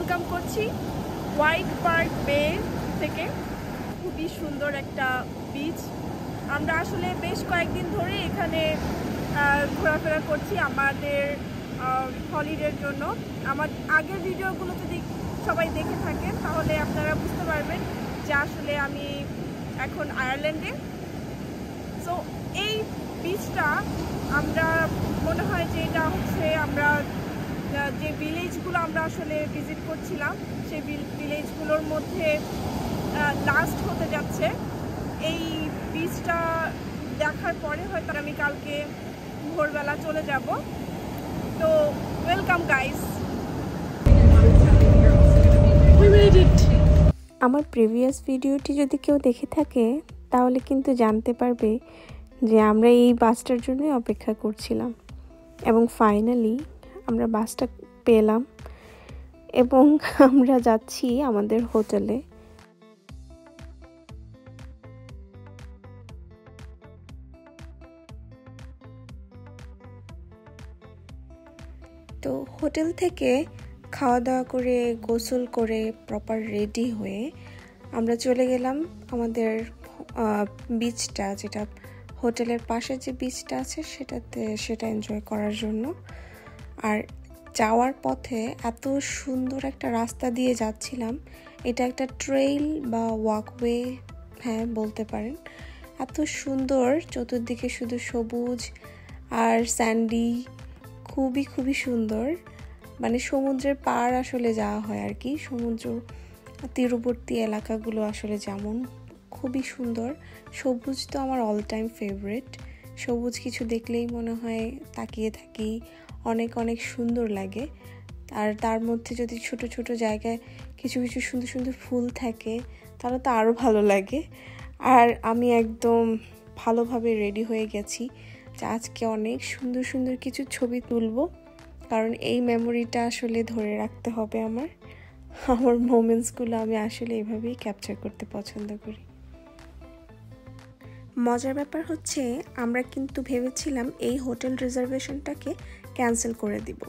Welcome করছি white park বে থেকে। খুবই সুন্দর একটা বিচ। আমরা আসলে বেশ কয়েকদিন ধরে এখানে ঘোরাফেরা করছি আমাদের হলিডের জন্য। আমার আগের ভিডিওগুলো যদি সবাই দেখে থাকেন তাহলে আপনারা বুঝতে পারবেন যে আসলে আমি এখন আয়ারল্যান্ডে। সো এই বিচটা আমরা মনে হয় যে এটা হচ্ছে আমরা যে ভিলেজগুলো আমরা আসলে ভিজিট করছিলাম সেই ভিলেজগুলোর মধ্যে লাস্ট হতে যাচ্ছে। এই বিচটা দেখার পরে হয়তো আমি কালকে ভোরবেলা চলে যাব। তো ওয়েলকাম গাইস। আমার প্রিভিয়াস ভিডিওটি যদি কেউ দেখে থাকে তাহলে কিন্তু জানতে পারবে যে আমরা এই বাসটার জন্যই অপেক্ষা করছিলাম এবং ফাইনালি আমরা বাসটা পেলাম এবং আমরা যাচ্ছি আমাদের হোটেলে। তো হোটেল থেকে খাওয়া দাওয়া করে গোসল করে প্রপার রেডি হয়ে আমরা চলে গেলাম আমাদের বিচটা, যেটা হোটেলের পাশে যে বিচটা আছে সেটা এনজয় করার জন্য। আর যাওয়ার পথে এত সুন্দর একটা রাস্তা দিয়ে যাচ্ছিলাম, এটা একটা ট্রেইল বা ওয়াকওয়ে হ্যাঁ বলতে পারেন। এত সুন্দর, চতুর্দিকে শুধু সবুজ আর স্যান্ডি, খুবই সুন্দর। মানে সমুদ্রের পার আসলে যাওয়া হয় আর কি, সমুদ্র তীরবর্তী এলাকাগুলো আসলে যেমন খুবই সুন্দর। সবুজ তো আমার অল টাইম ফেভারিট। সবুজ কিছু দেখলেই মনে হয় তাকিয়ে থাকি, অনেক সুন্দর লাগে। আর তার মধ্যে যদি ছোট ছোট জায়গায় কিছু সুন্দর ফুল থাকে তাহলে তো আরও ভালো লাগে। আর আমি একদম ভালোভাবে রেডি হয়ে গেছি যে আজকে অনেক সুন্দর কিছু ছবি তুলবো, কারণ এই মেমোরিটা আসলে ধরে রাখতে হবে। আমার মোমেন্টসগুলো আমি আসলে এভাবেই ক্যাপচার করতে পছন্দ করি। মজার ব্যাপার হচ্ছে আমরা কিন্তু ভেবেছিলাম এই হোটেল রিজার্ভেশনটাকে ক্যান্সেল করে দিব।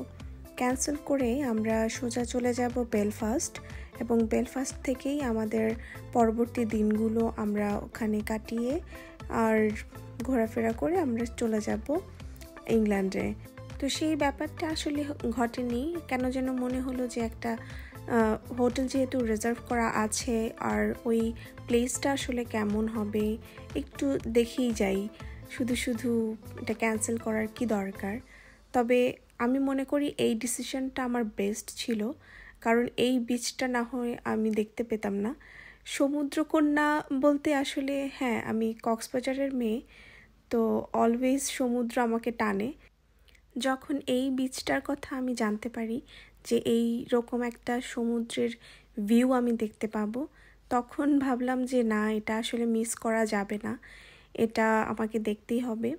ক্যান্সেল করে আমরা সোজা চলে যাব বেলফাস্ট, এবং বেলফাস্ট থেকেই আমাদের পরবর্তী দিনগুলো আমরা ওখানে কাটিয়ে আর ঘোরাফেরা করে আমরা চলে যাব ইংল্যান্ডে। তো সেই ব্যাপারটা আসলে ঘটেনি, কেন যেন মনে হলো যে একটা হোটেল যেহেতু রিজার্ভ করা আছে আর ওই প্লেসটা আসলে কেমন হবে একটু দেখেই যাই, শুধু এটা ক্যান্সেল করার কি দরকার। তবে আমি মনে করি এই ডিসিশনটা আমার বেস্ট ছিল, কারণ এই বিচটা না হয় আমি দেখতে পেতাম না। সমুদ্রকন্যা বলতে আসলে হ্যাঁ, আমি কক্সবাজারের মেয়ে, তো অলওয়েজ সমুদ্র আমাকে টানে। যখন এই বিচটার কথা আমি জানতে পারি যে এই রকম একটা সমুদ্রের ভিউ আমি দেখতে পাবো, তখন ভাবলাম যে না, এটা আসলে মিস করা যাবে না, এটা আমাকে দেখতেই হবে।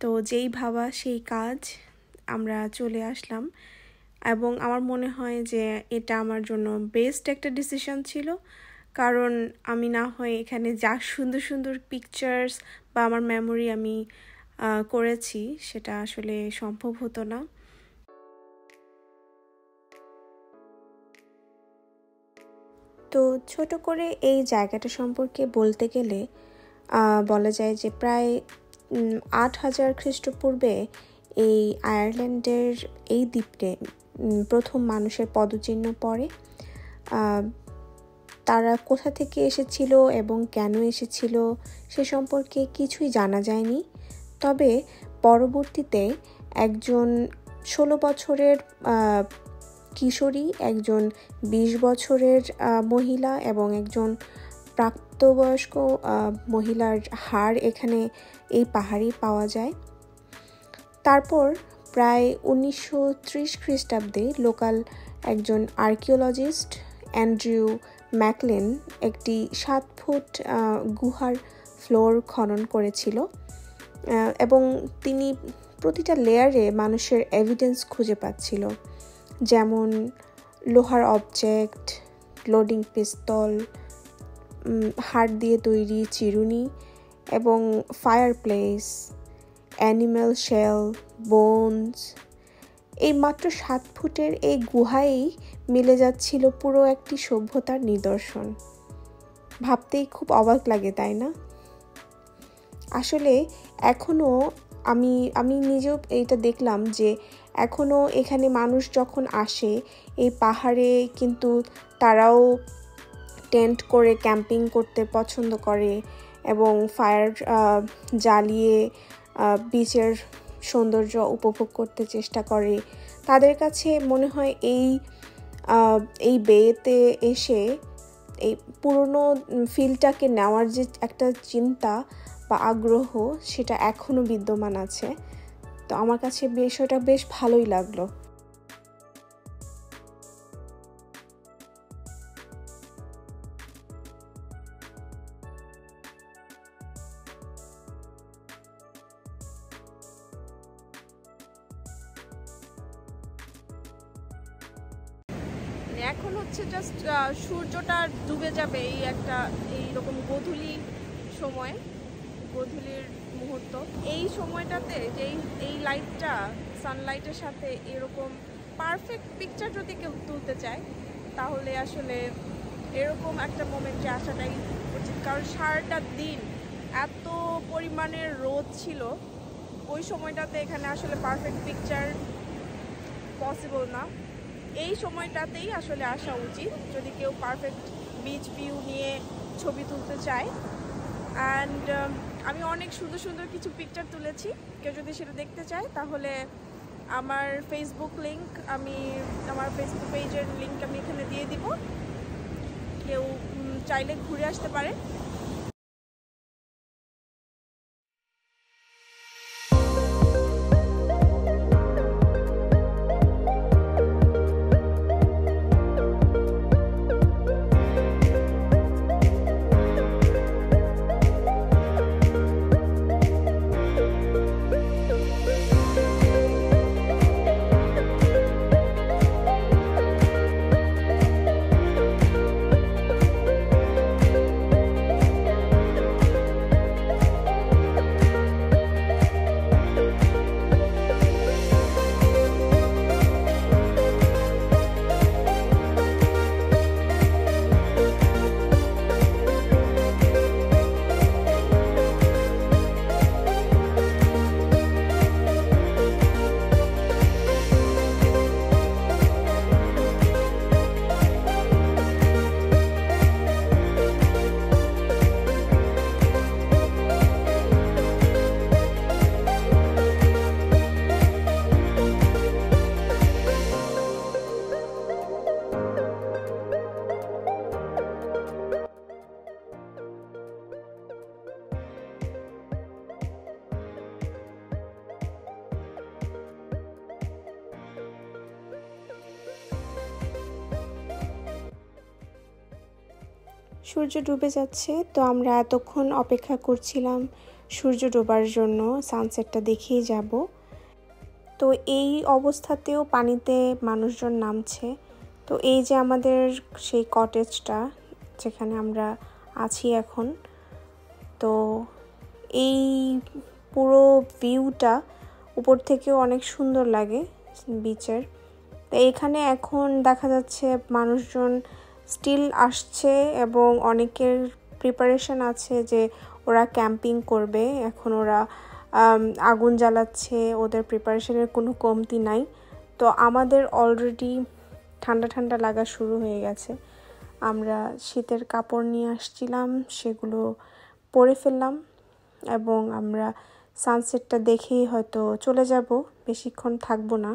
তো যেই ভাবা সেই কাজ, আমরা চলে আসলাম। এবং আমার মনে হয় যে এটা আমার জন্য বেস্ট একটা ডিসিশন ছিল, কারণ আমি না হয় এখানে যা সুন্দর পিকচার্স বা আমার মেমোরি আমি করেছি সেটা আসলে সম্ভব হতো না। তো ছোট করে এই জায়গাটা সম্পর্কে বলতে গেলে বলা যায় যে প্রায় 8000 খ্রিস্টপূর্বে এই আয়ারল্যান্ডের এই দ্বীপে প্রথম মানুষের পদচিহ্ন পড়ে। তারা কোথা থেকে এসেছিল এবং কেন এসেছিল সে সম্পর্কে কিছুই জানা যায়নি। তবে পরবর্তীতে একজন 16 বছরের কিশোরী, একজন 20 বছরের মহিলা এবং একজন প্রাপ্তবয়স্ক মহিলার হাড় এখানে এই পাহাড়ে পাওয়া যায়। তারপর প্রায় 1930 খ্রিস্টাব্দে লোকাল একজন আর্কিওলজিস্ট অ্যান্ড্রিউ ম্যাকলেন একটি 7 ফুট গুহার ফ্লোর খনন করেছিল, এবং তিনি প্রতিটা লেয়ারে মানুষের এভিডেন্স খুঁজে পাচ্ছিল, যেমন লোহার অবজেক্ট, লোডিং পিস্তল, হাড় দিয়ে তৈরি চিরুনি এবং ফায়ারপ্লেস, অ্যানিম্যাল শেল, বোনস, এই মাত্র 7 ফুটের এই গুহায়ই মিলে যাচ্ছিল পুরো একটি সভ্যতার নিদর্শন। ভাবতেই খুব অবাক লাগে, তাই না? আসলে এখনো আমি নিজেও এইটা দেখলাম যে এখনো এখানে মানুষ যখন আসে এই পাহাড়ে কিন্তু তারাও টেন্ট করে ক্যাম্পিং করতে পছন্দ করে এবং ফায়ার জ্বালিয়ে বিচের সৌন্দর্য উপভোগ করতে চেষ্টা করে। তাদের কাছে মনে হয় এই বেতে এসে এই পুরনো ফিলটাকে নেওয়ার যে একটা চিন্তা বা আগ্রহ সেটা এখনো বিদ্যমান আছে। তো আমার কাছে ওটা বেশ ভালোই লাগলো। এখন হচ্ছে জাস্ট সূর্যটা ডুবে যাবে এইরকম গোধূলির মুহূর্ত। এই সময়টাতে যে এই লাইটটা সানলাইটের সাথে এরকম পারফেক্ট পিকচার যদি কেউ তুলতে চায় তাহলে আসলে এরকম একটা মোমেন্টে আসাটাই উচিত। কারণ সারাটা দিন এত পরিমাণের রোদ ছিল, ওই সময়টাতে এখানে আসলে পারফেক্ট পিকচার পসিবল না। এই সময়টাতেই আসলে আসা উচিত যদি কেউ পারফেক্ট বিচ ভিউ নিয়ে ছবি তুলতে চায়। অ্যান্ড আমি অনেক সুন্দর সুন্দর কিছু পিকচার তুলেছি। কেউ যদি সেটা দেখতে চায় তাহলে আমার ফেসবুক পেজের লিঙ্ক আমি এখানে দিয়ে দিব, কেউ চাইলে ঘুরে আসতে পারে। সূর্য ডুবে যাচ্ছে, তো আমরা এতক্ষণ অপেক্ষা করছিলাম সূর্য ডোবার জন্য, সানসেটটা দেখেই যাব। তো এই অবস্থাতেও পানিতে মানুষজন নামছে। তো এই যে আমাদের সেই কটেজটা যেখানে আমরা আছি এখন, তো এই পুরো ভিউটা উপর থেকেও অনেক সুন্দর লাগে বিচের। তো এখানে এখন দেখা যাচ্ছে মানুষজন স্টিল আসছে এবং অনেকের প্রিপারেশন আছে যে ওরা ক্যাম্পিং করবে। এখন ওরা আগুন জ্বালাচ্ছে, ওদের প্রিপারেশনের কোনো কমতি নাই। তো আমাদের অলরেডি ঠান্ডা ঠান্ডা লাগা শুরু হয়ে গেছে। আমরা শীতের কাপড় নিয়ে আসছিলাম, সেগুলো পরে ফেললাম এবং আমরা সানসেটটা দেখেই হয়তো চলে যাব, বেশিক্ষণ থাকবো না।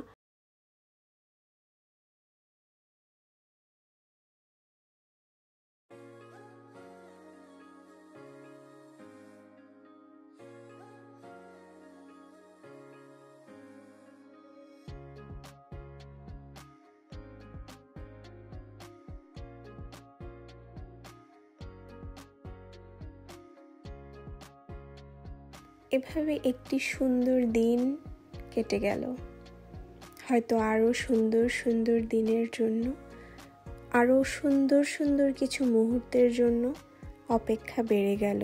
এভাবে একটি সুন্দর দিন কেটে গেল। হয়তো আরও সুন্দর সুন্দর দিনের জন্য, আরও সুন্দর সুন্দর কিছু মুহূর্তের জন্য অপেক্ষা বেড়ে গেল।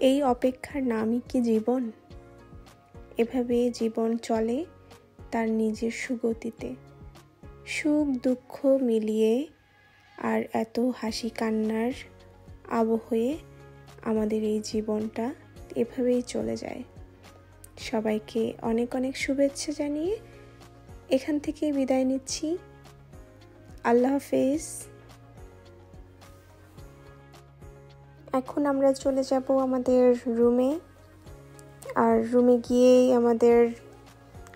এই অপেক্ষার নামই কি জীবন? এভাবে জীবন চলে, তার নিজের সুগতিতে। সুখ দুঃখ মিলিয়ে আর এত হাসি কান্নার আবহে আমাদের এই জীবনটা এভাবেই চলে যায়। সবাইকে অনেক অনেক শুভেচ্ছা জানিয়ে এখান থেকে বিদায় নিচ্ছি। আল্লাহ হাফেজ। এখন আমরা চলে যাব আমাদের রুমে, আর রুমে গিয়েই আমাদের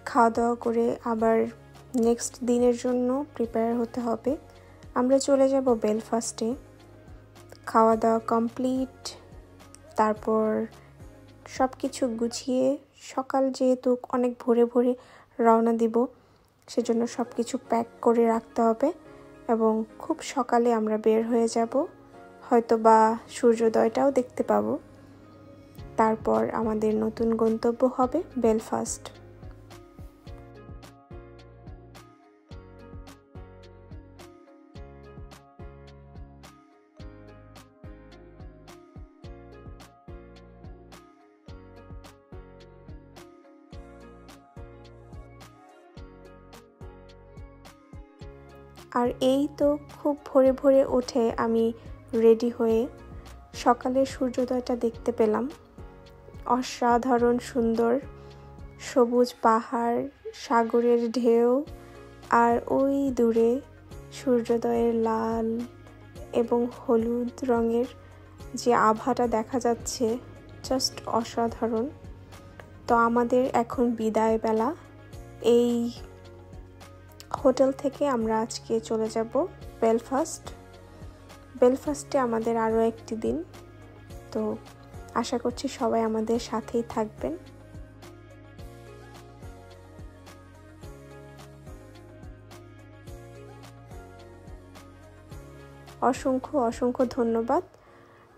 খাওয়া দাওয়া করে আবার নেক্সট দিনের জন্য প্রিপেয়ার হতে হবে। আমরা চলে যাব বেলফাস্টে। খাওয়া দাওয়া কমপ্লিট, তারপর সব কিছু গুছিয়ে সকাল যেহেতু অনেক ভোরে ভোরে রওনা দিব, সেজন্য সব কিছু প্যাক করে রাখতে হবে এবং খুব সকালে আমরা বের হয়ে যাব, হয়তো বা সূর্যোদয়টাও দেখতে পাবো। তারপর আমাদের নতুন গন্তব্য হবে বেলফাস্ট। আর এই তো খুব ভোরে ভোরে উঠে আমি রেডি হয়ে সকালের সূর্যোদয়টা দেখতে পেলাম। অসাধারণ সুন্দর সবুজ পাহাড়, সাগরের ঢেউ, আর ওই দূরে সূর্যোদয়ের লাল এবং হলুদ রঙের যে আভাটা দেখা যাচ্ছে, জাস্ট অসাধারণ। তো আমাদের এখন বিদায় বেলা। এই হোটেল থেকে আমরা আজকে চলে যাব বেলফাস্টে আমাদের আরও একটি দিন। তো আশা করছি সবাই আমাদের সাথেই থাকবেন। অসংখ্য অসংখ্য ধন্যবাদ।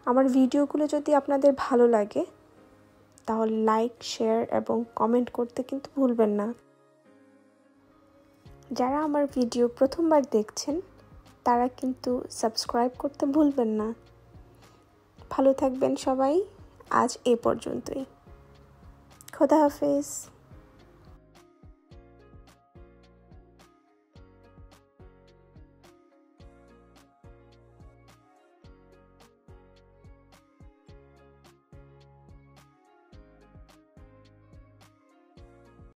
আমার ভিডিওগুলো যদি আপনাদের ভালো লাগে তাহলে লাইক, শেয়ার এবং কমেন্ট করতে কিন্তু ভুলবেন না। যারা আমার ভিডিও প্রথমবার দেখছেন তারা কিন্তু সাবস্ক্রাইব করতে ভুলবেন না। ভালো থাকবেন সবাই। আজ এ পর্যন্তই। খোদা হাফেজ।